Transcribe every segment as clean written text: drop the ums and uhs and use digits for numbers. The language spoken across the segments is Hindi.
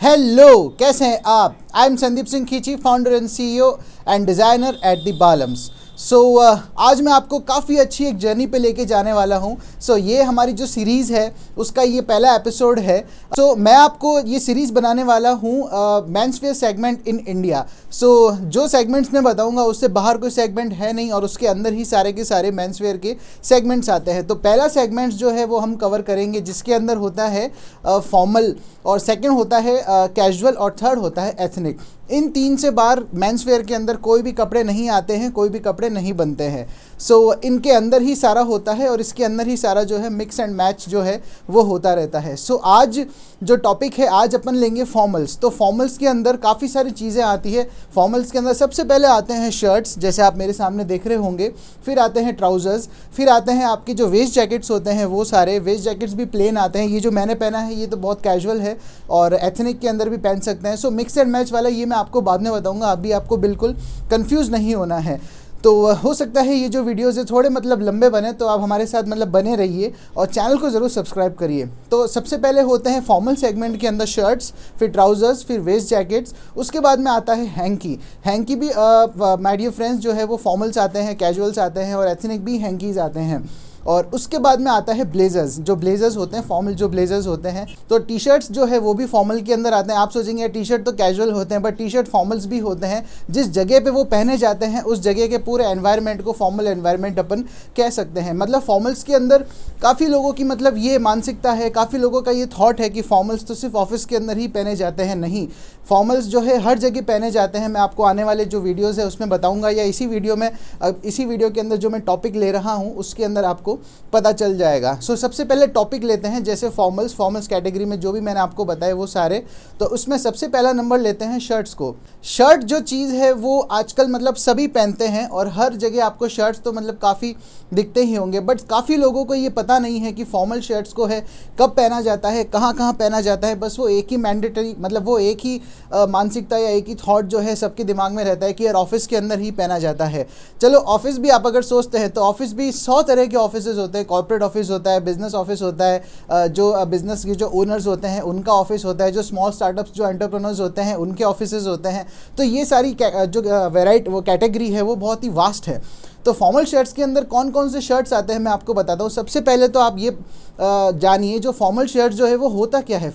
हेलो, कैसे हैं आप? I am Sandeep Singh Khichi, founder and CEO and designer at the Balams. आज मैं आपको काफ़ी अच्छी एक जर्नी पे लेके जाने वाला हूँ। ये हमारी जो सीरीज़ है उसका ये पहला एपिसोड है। मैं आपको ये सीरीज़ बनाने वाला हूँ मेंसवेयर सेगमेंट इन इंडिया। जो सेगमेंट्स मैं बताऊँगा उससे बाहर कोई सेगमेंट है नहीं और उसके अंदर ही सारे के सारे मेंसवेयर के सेगमेंट्स आते हैं। तो पहला सेगमेंट्स जो है वो हम कवर करेंगे जिसके अंदर होता है फॉर्मल, और सेकंड होता है कैजुअल, और थर्ड होता है एथनिक। इन तीन से बाहर मेंसवेयर के अंदर कोई भी कपड़े नहीं आते हैं, कोई भी कपड़े नहीं बनते हैं। इनके अंदर ही सारा होता है और इसके अंदर ही सारा जो है मिक्स एंड मैच जो है वो होता रहता है। आज जो टॉपिक है, आज अपन लेंगे फॉर्मल्स। तो फॉर्मल्स के अंदर काफ़ी सारी चीज़ें आती है। फॉर्मल्स के अंदर सबसे पहले आते हैं शर्ट्स, जैसे आप मेरे सामने देख रहे होंगे। फिर आते हैं ट्राउज़र्स, फिर आते हैं आपके जो वेस्ट जैकेट्स होते हैं वो सारे। वेस्ट जैकेट्स भी प्लेन आते हैं। ये जो मैंने पहना है ये तो बहुत कैजुअल है और एथनिक के अंदर भी पहन सकते हैं। मिक्स एंड मैच वाला ये मैं आपको बाद में बताऊंगा, अभी आपको बिल्कुल कंफ्यूज नहीं होना है। तो हो सकता है ये जो वीडियोज़ है थोड़े लंबे बने, तो आप हमारे साथ बने रहिए और चैनल को ज़रूर सब्सक्राइब करिए। तो सबसे पहले होते हैं फॉर्मल सेगमेंट के अंदर शर्ट्स, फिर ट्राउज़र्स, फिर वेस्ट जैकेट्स। उसके बाद में आता है हैंकी। हैंकी भी माय डियर फ्रेंड्स जो है वो फॉर्मल्स आते हैं, कैजुअल्स आते हैं और एथनिक भी हैंकीज़ आते हैं। और उसके बाद में आता है ब्लेजर्स। जो ब्लेजर्स होते हैं, फॉर्मल जो ब्लेजर्स होते हैं। तो टी शर्ट्स जो है वो भी फॉर्मल के अंदर आते हैं। आप सोचेंगे टी शर्ट तो कैजुअल होते हैं, बट टी शर्ट फॉर्मल्स भी होते हैं। जिस जगह पे वो पहने जाते हैं उस जगह के पूरे एनवायरनमेंट को फॉर्मल एनवायरनमेंट अपन कह सकते हैं। फॉर्मल्स के अंदर काफ़ी लोगों की ये मानसिकता है, काफ़ी लोगों का ये थॉट है कि फॉर्मल्स तो सिर्फ ऑफिस के अंदर ही पहने जाते हैं। नहीं, फॉर्मल्स जो है हर जगह पहने जाते हैं। मैं आपको आने वाले जो वीडियोज़ है उसमें बताऊँगा, या इसी वीडियो के अंदर जो मैं टॉपिक ले रहा हूँ उसके अंदर आपको पता चल जाएगा। सबसे पहले टॉपिक लेते हैं, जैसे फॉर्मल्स कैटेगरी में जो भी मैंने आपको बताया वो सारे। तो उसमें सबसे पहला नंबर लेते हैं शर्ट्स को। शर्ट जो चीज़ है वो आजकल सभी पहनते हैं और हर जगह आपको शर्ट्स तो काफ़ी दिखते ही होंगे, बट काफ़ी लोगों को ये पता नहीं है कि फॉर्मल शर्ट्स को है कब पहना जाता है, कहाँ कहाँ पहना जाता है। बस वो एक ही मैंडेटरी वो एक ही मानसिकता या एक ही थॉट जो है सबके दिमाग में रहता है कि यार ऑफिस के अंदर ही पहना जाता है। चलो, ऑफिस भी आप अगर सोचते हैं तो ऑफिस भी 100 तरह के ऑफिस होते हैं। कॉर्पोरेट ऑफिस होता है, बिजनेस ऑफिस होता है, जो बिजनेस के जो ओनर्स होते हैं उनका ऑफिस होता है, जो स्मॉल स्टार्टअप्स जो एंटरप्रेन्योर्स होते हैं उनके ऑफिसेज होते हैं। तो ये सारी जो कैटेगरी है वो बहुत ही वास्ट है। तो फॉर्मल शर्ट्स के अंदर कौन कौन से शर्ट्स आते हैं मैं आपको बताता हूँ। सबसे पहले तो आप ये जानिए जो फॉर्मल शर्ट्स जो है वो होता क्या है।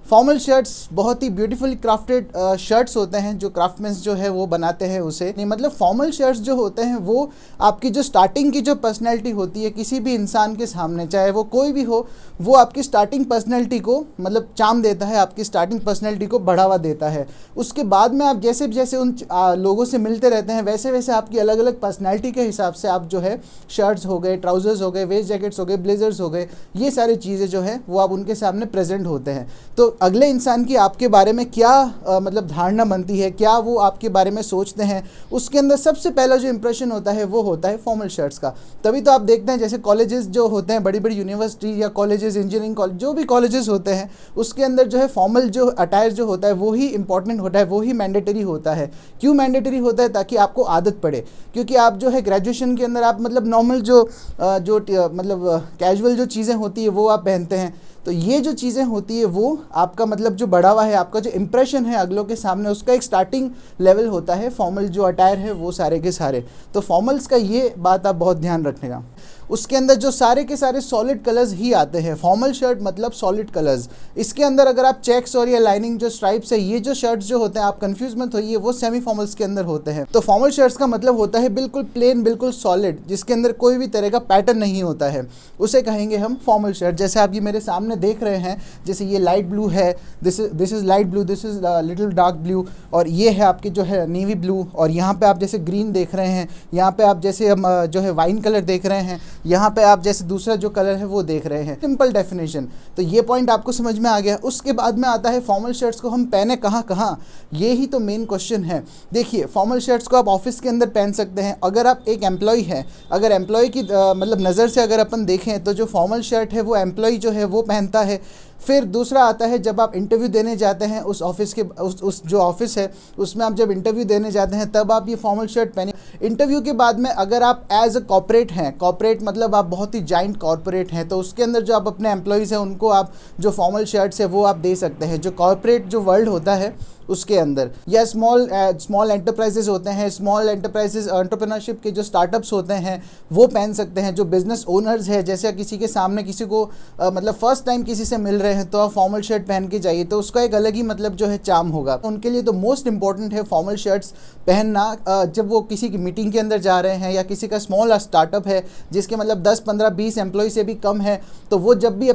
फॉर्मल शर्ट्स बहुत ही ब्यूटीफुली क्राफ्टेड शर्ट्स होते हैं, जो क्राफ्टमैन्स जो है वो बनाते हैं उसे। नहीं, फॉर्मल शर्ट्स जो होते हैं वो आपकी जो स्टार्टिंग की जो पर्सनैलिटी होती है किसी भी इंसान के सामने, चाहे वो कोई भी हो, वो आपकी स्टार्टिंग पर्सनैलिटी को चार्म देता है, आपकी स्टार्टिंग पर्सनैलिटी को बढ़ावा देता है। उसके बाद में आप जैसे जैसे उन लोगों से मिलते रहते हैं वैसे वैसे आपकी अलग अलग पर्सनैलिटी के हिसाब से आप जो है शर्ट्स हो गए, ट्राउज़र्स हो गए, वेस्ट जैकेट्स हो गए, ब्लेजर्स हो गए, ये सारी चीज़ें जो है वो आप उनके सामने प्रेजेंट होते हैं। तो अगले इंसान की आपके बारे में क्या धारणा बनती है, क्या वो आपके बारे में सोचते हैं, उसके अंदर सबसे पहला जो इंप्रेशन होता है वो होता है फॉर्मल शर्ट्स का। तभी तो आप देखते हैं जैसे कॉलेजेस जो होते हैं, बड़ी बड़ी यूनिवर्सिटी या कॉलेजेस, इंजीनियरिंग कॉलेज, जो भी कॉलेजेस होते हैं उसके अंदर जो है फॉर्मल जो अटायर जो होता है वो ही इंपॉर्टेंट होता है, वो ही मैंडेटरी होता है। क्यों मैंडेटरी होता है? ताकि आपको आदत पड़े। क्योंकि आप जो है ग्रेजुएशन के अंदर आप नॉर्मल जो कैजुअल जो चीज़ें होती है वो आप पहनते हैं। तो ये जो चीज़ें होती है वो आपका जो बढ़ावा है, आपका जो इंप्रेशन है अगलों के सामने, उसका एक स्टार्टिंग लेवल होता है फॉर्मल जो अटायर है वो सारे के सारे। तो फॉर्मल्स का ये बात आप बहुत ध्यान रखिएगा। उसके अंदर जो सारे के सारे सॉलिड कलर्स ही आते हैं। Formal shirt solid colours. इसके अंदर अगर आप चेक्स और या लाइनिंग जो स्ट्राइप्स है, ये जो शर्ट्स जो होते हैं आप कंफ्यूज मत होइए, वो सेमी फॉर्मल्स के अंदर होते हैं। तो फॉर्मल शर्ट्स का होता है बिल्कुल प्लेन, बिल्कुल सॉलिड, जिसके अंदर कोई भी तरह का पैटर्न नहीं होता है, उसे कहेंगे हम फॉर्मल शर्ट। जैसे आप ये मेरे सामने देख रहे हैं, जैसे ये लाइट ब्लू है, this is light blue, this is little dark blue, और ये है आपके जो है नेवी ब्लू, और यहाँ पे आप जैसे ग्रीन देख रहे हैं, यहाँ पे आप जैसे जो है वाइन कलर देख रहे हैं, यहाँ पे आप जैसे दूसरा जो कलर है वो देख रहे हैं। Simple definition. तो ये पॉइंट आपको समझ में आ गया। उसके बाद में आता है फॉर्मल शर्ट्स को हम पहने कहाँ, ये ही तो मेन क्वेश्चन है। देखिए, फॉर्मल शर्ट्स को आप ऑफिस के अंदर पहन सकते हैं। अगर आप एक एम्प्लॉय हैं, अगर एम्प्लॉय की नज़र से अगर अपन देखें तो जो फॉर्मल शर्ट है वो एम्प्लॉय जो है वो पहनता है। फिर दूसरा आता है जब आप इंटरव्यू देने जाते हैं उस ऑफिस के उस जो ऑफिस है उसमें आप जब इंटरव्यू देने जाते हैं तब आप ये फॉर्मल शर्ट पहने। इंटरव्यू के बाद में अगर आप एज अ कॉर्पोरेट हैं, कॉर्पोरेट मतलब आप बहुत ही जाइंट कॉर्पोरेट हैं, तो उसके अंदर जो आप अपने एम्प्लॉयज़ हैं उनको आप जो फॉर्मल शर्ट्स है वो आप दे सकते हैं। जो कॉर्पोरेट जो वर्ल्ड होता है उसके अंदर, या स्मॉल एंटरप्राइजेज होते हैं, स्मॉल एंटरप्राइजेज एंटरप्रेन्योरशिप के जो स्टार्टअप्स होते हैं वो पहन सकते हैं। जो बिजनेस ओनर्स है, जैसे किसी के सामने किसी को मतलब फर्स्ट टाइम किसी से मिल रहे हैं तो आप फॉर्मल शर्ट पहन के जाइए, तो उसका एक अलग ही मतलब जो है चार्म होगा। उनके लिए तो मोस्ट इंपॉर्टेंट है फॉर्मल शर्ट्स पहनना। जब वो किसी की मीटिंग के अंदर जा रहे हैं या किसी का स्मॉल स्टार्टअप है जिसके मतलब 10, 15, 20 एम्प्लॉय से भी कम है, तो वो जब भी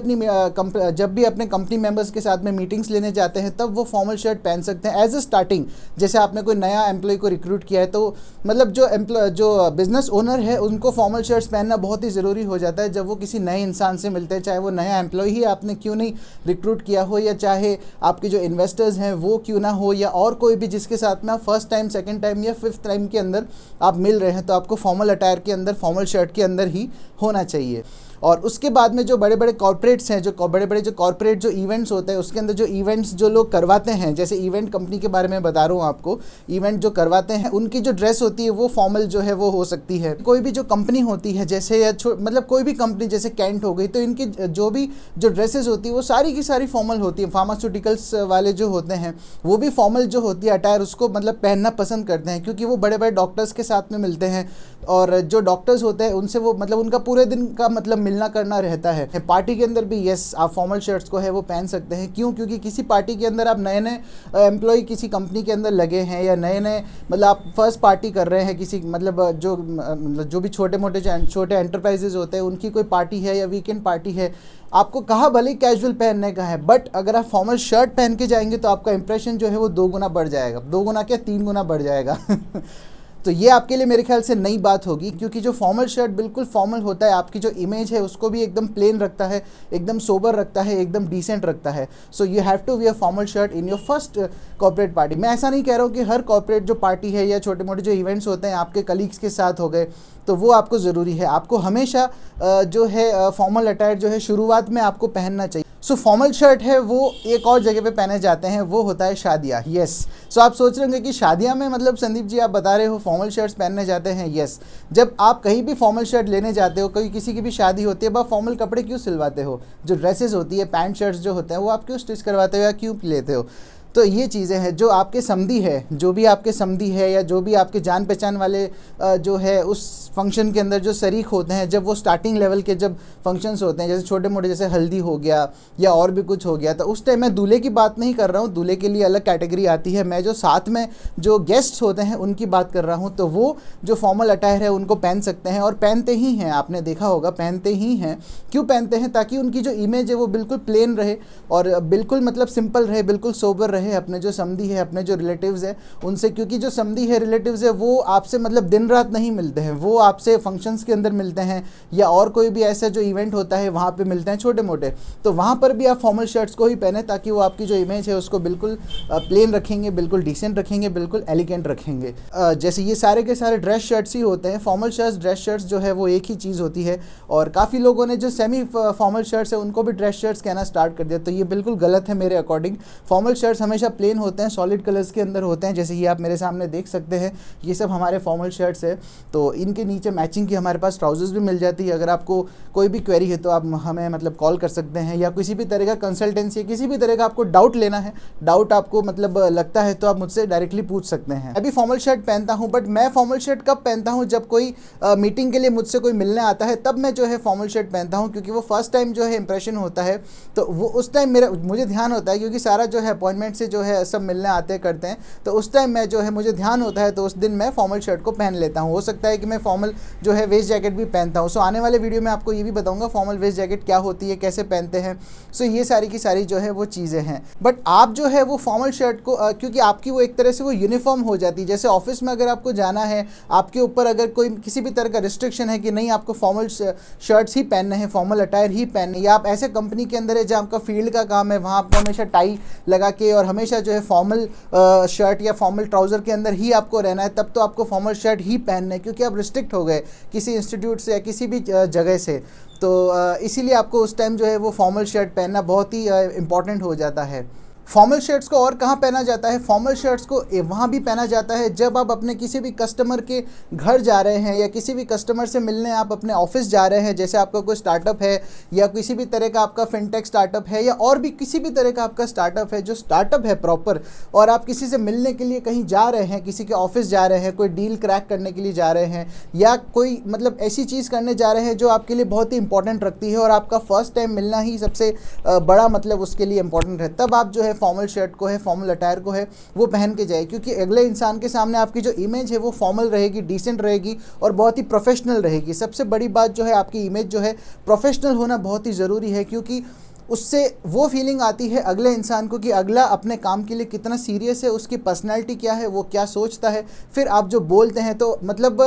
अपने कंपनी मेंबर्स के साथ में मीटिंग्स लेने जाते हैं तब वो फॉर्मल शर्ट पहन सकते हैं एज अ स्टार्टिंग। जैसे आपने कोई नया एम्प्लॉय को रिक्रूट किया है तो मतलब जो बिजनेस ओनर है उनको फॉर्मल शर्ट्स पहनना बहुत ही ज़रूरी हो जाता है जब वो किसी नए इंसान से मिलते हैं, चाहे वो नया एम्प्लॉय ही आपने क्यों नहीं रिक्रूट किया हो, या चाहे आपके जो इन्वेस्टर्स हैं वो क्यों ना हो, या और कोई भी जिसके साथ में आप फर्स्ट टाइम, सेकंड टाइम या फिफ्थ टाइम के अंदर आप मिल रहे हैं, तो आपको फॉर्मल अटायर के अंदर, फॉर्मल शर्ट के अंदर ही होना चाहिए। और उसके बाद में जो बड़े बड़े कॉर्पोरेट्स हैं, जो बड़े बड़े जो कॉर्पोरेट जो इवेंट्स होते हैं उसके अंदर जो इवेंट्स जो लोग करवाते हैं, जैसे इवेंट कंपनी के बारे में बता रहा हूँ आपको, इवेंट जो करवाते हैं उनकी जो ड्रेस होती है वो फॉर्मल जो है वो हो सकती है। कोई भी जो कंपनी होती है, जैसे मतलब कोई भी कंपनी जैसे कैंट हो गई, तो इनकी जो भी जो ड्रेसेस होती है वो सारी की सारी फॉर्मल होती है। फार्मास्यूटिकल्स वाले जो होते हैं वो भी फॉर्मल जो होती है अटायर उसको मतलब पहनना पसंद करते हैं, क्योंकि वो बड़े बड़े डॉक्टर्स के साथ में मिलते हैं, और जो डॉक्टर्स होते हैं उनसे वो मतलब उनका पूरे दिन का मतलब मिलना करना रहता है। पार्टी के अंदर भी यस आप फॉर्मल शर्ट्स को है वो पहन सकते हैं। क्यों? क्योंकि किसी पार्टी के अंदर आप नए नए एम्प्लॉय किसी कंपनी के अंदर लगे हैं, या नए नए मतलब आप फर्स्ट पार्टी कर रहे हैं किसी मतलब जो भी छोटे एंटरप्राइजेज होते हैं उनकी कोई पार्टी है या वीकेंड पार्टी है, आपको कहा भले कैजुअल पहनने का है, बट अगर आप फॉर्मल शर्ट पहन के जाएंगे तो आपका इंप्रेशन जो है वो 2 गुना बढ़ जाएगा, 2 गुना क्या 3 गुना बढ़ जाएगा। तो ये आपके लिए मेरे ख्याल से नई बात होगी, क्योंकि जो फॉर्मल शर्ट बिल्कुल फॉर्मल होता है, आपकी जो इमेज है उसको भी एकदम प्लेन रखता है, एकदम सोबर रखता है, एकदम डिसेंट रखता है। So you have to wear formal shirt in your first corporate party. मैं ऐसा नहीं कह रहा हूँ कि हर कॉर्पोरेट जो पार्टी है या छोटे मोटे जो इवेंट्स होते हैं आपके कलीग्स के साथ हो गए तो वो आपको ज़रूरी है। आपको हमेशा जो है फॉर्मल अटायर जो है शुरुआत में आपको पहनना चाहिए। सो फॉर्मल शर्ट है वो एक और जगह पे पहने जाते हैं, वो होता है शादियाँ। यस, सो आप सोच रहे होंगे कि शादियाँ में मतलब संदीप जी आप बता रहे हो फॉर्मल शर्ट्स पहनने जाते हैं। यस, जब आप कहीं भी फॉर्मल शर्ट लेने जाते हो, कोई किसी की भी शादी होती है, आप फॉर्मल कपड़े क्यों सिलवाते हो? जो ड्रेसेस होती है, पैंट शर्ट्स जो होते हैं वो आप क्यों स्टिच करवाते हो या क्यों लेते हो? तो ये चीज़ें हैं जो आपके समधी है, जो भी आपके समधी है या जो भी आपके जान पहचान वाले जो है उस फंक्शन के अंदर जो शरीक होते हैं, जब वो स्टार्टिंग लेवल के जब फंक्शंस होते हैं, जैसे छोटे मोटे जैसे हल्दी हो गया या और भी कुछ हो गया, तो उस टाइम मैं दूल्हे की बात नहीं कर रहा हूँ, दूल्हे के लिए अलग कैटेगरी आती है, मैं जो साथ में जो गेस्ट्स होते हैं उनकी बात कर रहा हूँ। तो वो जो फॉर्मल अटायर है उनको पहन सकते हैं, और पहनते ही हैं, आपने देखा होगा पहनते ही हैं। क्यों पहनते हैं? ताकि उनकी जो इमेज है वो बिल्कुल प्लेन रहे और बिल्कुल मतलब सिंपल रहे, बिल्कुल सोबर रहे अपने जो समधी है, अपने जो रिलेटिव्स है उनसे, क्योंकि जो समधी है, रिलेटिव्स है, वो आपसे मतलब दिन रात नहीं मिलते हैं, वो आपसे फंक्शंस के अंदर मिलते हैं या और कोई भी ऐसा जो इवेंट होता है वहाँ पे मिलते हैं छोटे मोटे, तो वहाँ पर भी आप फॉर्मल शर्ट्स को ही पहने ताकि वो आपकी जो इमेज है उसको बिल्कुल प्लेन रखेंगे, बिल्कुल डिसेंट रखेंगे, बिल्कुल एलिगेंट रखेंगे। जैसे ये सारे के सारे ड्रेस शर्ट्स ही होते हैं, फॉर्मल शर्ट्स ड्रेस शर्ट्स जो है वो एक ही चीज़ होती है, और काफ़ी लोगों ने जो सेमी फॉर्मल शर्ट्स है उनको भी ड्रेस शर्ट्स कहना स्टार्ट कर दिया, तो ये बिल्कुल गलत है मेरे अकॉर्डिंग। फॉर्मल शर्ट्स हमेशा प्लेन होते हैं, सॉलिड कलर्स के अंदर होते हैं, जैसे ये आप मेरे सामने देख सकते हैं, ये सब हमारे फॉर्मल शर्ट्स है। तो इनके नीचे मैचिंग की हमारे पास ट्राउजर्स भी मिल जाती है। अगर आपको कोई भी क्वेरी है तो आप हमें मतलब कॉल कर सकते हैं, या किसी भी तरह का कंसल्टेंसी, किसी भी तरह का आपको डाउट लेना है, डाउट आपको मतलब लगता है तो आप मुझसे डायरेक्टली पूछ सकते हैं। अभी फॉर्मल शर्ट पहनता हूँ, बट मैं फॉर्मल शर्ट कब पहनता हूँ? जब कोई मीटिंग के लिए मुझसे कोई मिलने आता है तब मैं जो है फॉर्मल शर्ट पहनता हूँ, क्योंकि वो फर्स्ट टाइम जो है इंप्रेशन होता है, तो वो उस टाइम मुझे ध्यान होता है, क्योंकि सारा जो है अपॉइंटमेंट से जो है सब मिलने आते करते हैं, तो उस टाइम मैं जो है मुझे ध्यान होता है, तो उस दिन मैं फॉर्मल शर्ट को पहन लेता हूँ। हो सकता है कि मैं फॉर्मल जो है वेस्ट जैकेट भी पहनता हूँ। सो आने वाले वीडियो में आपको ये भी बताऊंगा फॉर्मल वेस्ट जैकेट क्या होती है, कैसे पहनते हैं। सो ये सारी की सारी जो है वो चीज़ें हैं। बट आप जो है वो फॉर्मल शर्ट को क्योंकि आपकी वो एक तरह से वो यूनिफॉर्म हो जाती है, जैसे ऑफिस में अगर आपको जाना है, आपके ऊपर अगर कोई किसी भी तरह का रिस्ट्रिक्शन है कि नहीं आपको फॉर्मल शर्ट्स ही पहनने हैं, फॉर्मल अटायर ही पहनने, या आप ऐसे कंपनी के अंदर है जहाँ आपका फील्ड का काम है, वहाँ आपको हमेशा टाई लगा के और हमेशा जो है फॉर्मल शर्ट या फॉर्मल ट्राउज़र के अंदर ही आपको रहना है, तब तो आपको फॉर्मल शर्ट ही पहनना है, क्योंकि आप रिस्ट्रिक्ट हो गए किसी इंस्टीट्यूट से या किसी भी जगह से। तो इसीलिए आपको उस टाइम जो है वो फॉर्मल शर्ट पहनना बहुत ही इम्पॉर्टेंट हो जाता है। फॉर्मल शर्ट्स को और कहाँ पहना जाता है? फॉर्मल शर्ट्स को वहाँ भी पहना जाता है जब आप अपने किसी भी कस्टमर के घर जा रहे हैं या किसी भी कस्टमर से मिलने आप अपने ऑफिस जा रहे हैं, जैसे आपका कोई स्टार्टअप है या किसी भी तरह का आपका फिनटेक स्टार्टअप है या और भी किसी भी तरह का आपका स्टार्टअप है जो स्टार्टअप है प्रॉपर, और आप किसी से मिलने के लिए कहीं जा रहे हैं, किसी के ऑफिस जा रहे हैं, कोई डील क्रैक करने के लिए जा रहे हैं या कोई मतलब ऐसी चीज़ करने जा रहे हैं जो आपके लिए बहुत ही इंपॉर्टेंट रखती है और आपका फर्स्ट टाइम मिलना ही सबसे बड़ा मतलब उसके लिए इंपॉर्टेंट है, तब आप जो है फॉर्मल शर्ट को है, फॉर्मल अटायर को है वो पहन के जाए, क्योंकि अगले इंसान के सामने आपकी जो इमेज है वो फॉर्मल रहेगी, डिसेंट रहेगी और बहुत ही प्रोफेशनल रहेगी। सबसे बड़ी बात जो है आपकी इमेज जो है प्रोफेशनल होना बहुत ही ज़रूरी है, क्योंकि उससे वो फीलिंग आती है अगले इंसान को कि अगला अपने काम के लिए कितना सीरियस है, उसकी पर्सनैलिटी क्या है, वो क्या सोचता है। फिर आप जो बोलते हैं तो मतलब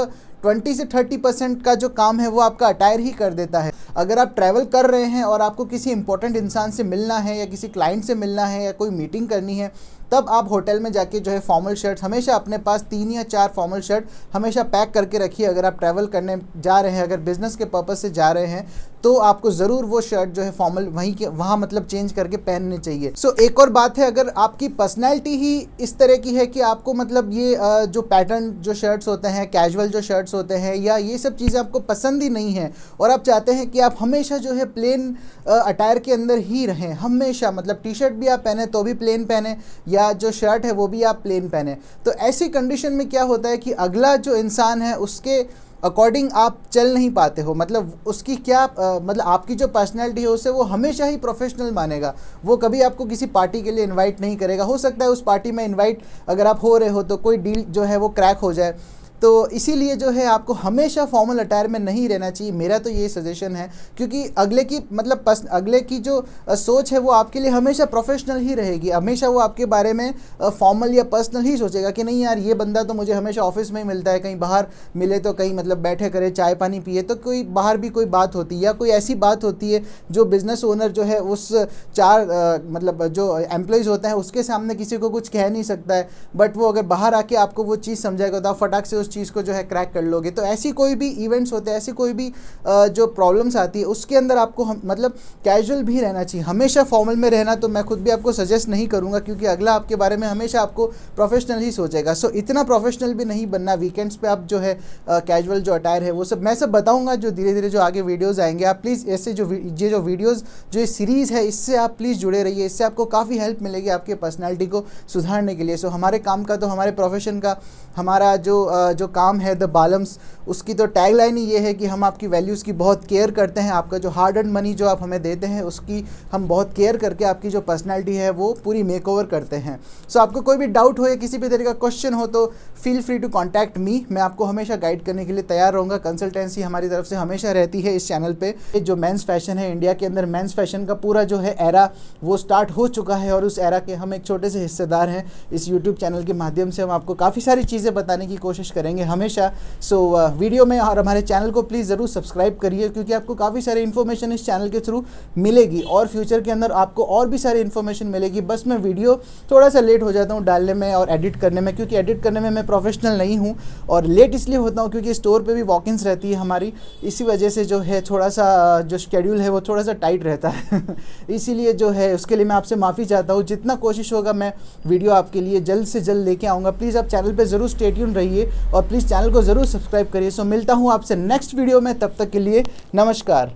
20 से 30% का जो काम है वो आपका अटायर ही कर देता है। अगर आप ट्रैवल कर रहे हैं और आपको किसी इंपॉर्टेंट इंसान से मिलना है या किसी क्लाइंट से मिलना है या कोई मीटिंग करनी है, तब आप होटल में जाके जो है फॉर्मल शर्ट हमेशा अपने पास 3 या 4 फॉर्मल शर्ट हमेशा पैक करके रखिए। अगर आप ट्रैवल करने जा रहे हैं, अगर बिज़नेस के पर्पज़ से जा रहे हैं, तो आपको ज़रूर वो शर्ट जो है फॉर्मल वहाँ मतलब चेंज करके पहननी चाहिए। सो एक और बात है, अगर आपकी पर्सनैलिटी ही इस तरह की है कि आपको मतलब ये जो पैटर्न जो शर्ट्स होते हैं, कैजुअल जो शर्ट्स होते हैं या ये सब चीज़ें आपको पसंद ही नहीं है और आप चाहते हैं कि आप हमेशा जो है प्लेन अटायर के अंदर ही रहें, हमेशा मतलब टी शर्ट भी आप पहने तो भी प्लेन पहने या जो शर्ट है वो भी आप प्लेन पहने, तो ऐसी कंडीशन में क्या होता है कि अगला जो इंसान है उसके अकॉर्डिंग आप चल नहीं पाते हो। मतलब उसकी क्या मतलब आपकी जो पर्सनैलिटी है उसे वो हमेशा ही प्रोफेशनल मानेगा, वो कभी आपको किसी पार्टी के लिए इनवाइट नहीं करेगा। हो सकता है उस पार्टी में इनवाइट अगर आप हो रहे हो तो कोई डील जो है वो क्रैक हो जाए, तो इसीलिए जो है आपको हमेशा फॉर्मल अटायर में नहीं रहना चाहिए। मेरा तो ये सजेशन है, क्योंकि अगले की मतलब अगले की जो सोच है वो आपके लिए हमेशा प्रोफेशनल ही रहेगी। हमेशा वो आपके बारे में फॉर्मल या पर्सनल ही सोचेगा कि नहीं यार ये बंदा तो मुझे हमेशा ऑफिस में ही मिलता है, कहीं बाहर मिले तो कहीं मतलब बैठे करे चाय पानी पिए तो कोई बाहर भी कोई बात होती है या कोई ऐसी बात होती है जो बिज़नेस ओनर जो है उस 4 मतलब जो एम्प्लॉयज़ होते हैं उसके सामने किसी को कुछ कह नहीं सकता है, बट वो अगर बाहर आके आपको वो चीज़ समझाएगा तो आप फटाक से उस चीज़ को जो है क्रैक कर लोगे। तो ऐसी कोई भी इवेंट्स होते हैं, ऐसी कोई भी जो प्रॉब्लम्स आती है उसके अंदर आपको मतलब कैजुअल भी रहना चाहिए। हमेशा फॉर्मल में रहना तो मैं खुद भी आपको सजेस्ट नहीं करूंगा, क्योंकि अगला आपके बारे में हमेशा आपको प्रोफेशनल ही सोचेगा। सो इतना प्रोफेशनल भी नहीं बनना। वीकेंड्स पे आप जो है कैजुअल जो अटायर है वो सब मैं सब बताऊंगा जो धीरे धीरे जो आगे वीडियोज़ आएंगे। आप प्लीज़ ऐसे जो वीडियोज़ जो ये सीरीज़ है इससे आप प्लीज़ जुड़े रहिए, इससे आपको काफ़ी हेल्प मिलेगी आपके पर्सनैलिटी को सुधारने के लिए। सो हमारे काम का तो हमारे प्रोफेशन का हमारा जो काम है द बालम्स, उसकी तो टैगलाइन ही ये है कि हम आपकी वैल्यूज़ की बहुत केयर करते हैं। आपका जो हार्ड अर्न मनी जो आप हमें देते हैं उसकी हम बहुत केयर करके आपकी जो पर्सनैलिटी है वो पूरी मेकओवर करते हैं। सो आपको कोई भी डाउट हो या किसी भी तरह का क्वेश्चन हो तो feel free to contact me. मैं आपको हमेशा गाइड करने के लिए तैयार रहूँगा। कंसल्टेंसी हमारी तरफ से हमेशा रहती है इस चैनल पर। जो मेंस फैशन है, इंडिया के अंदर मेंस फैशन का पूरा जो है एरा वो स्टार्ट हो चुका है और उस एरा के हम एक छोटे से हिस्सेदार हैं। इस यूट्यूब चैनल के माध्यम से हम आपको काफ़ी सारी चीज़ें बताने की कोशिश करेंगे हमेशा। सो वीडियो में और हमारे चैनल को प्लीज़ ज़रूर सब्सक्राइब करिए, क्योंकि आपको काफ़ी सारी इन्फॉर्मेशन इस चैनल के थ्रू मिलेगी और फ्यूचर के अंदर आपको और भी सारी इन्फॉर्मेशन मिलेगी। बस मैं वीडियो थोड़ा सा लेट हो जाता हूँ डालने में और एडिट करने में, क्योंकि एडिट करने में मैं प्रोफेशनल नहीं हूँ। और लेट इसलिए होता हूँ क्योंकि स्टोर पे भी वॉक-इन्स रहती है हमारी, इसी वजह से जो है थोड़ा सा जो शेड्यूल है वो थोड़ा सा टाइट रहता है इसीलिए जो है उसके लिए मैं आपसे माफ़ी चाहता हूँ। जितना कोशिश होगा मैं वीडियो आपके लिए जल्द से जल्द लेके आऊँगा। प्लीज़ आप चैनल पर ज़रूर स्टे ट्यून रहिए और प्लीज़ चैनल को ज़रूर सब्सक्राइब करिए। सो मिलता हूँ आपसे नेक्स्ट वीडियो में, तब तक के लिए नमस्कार।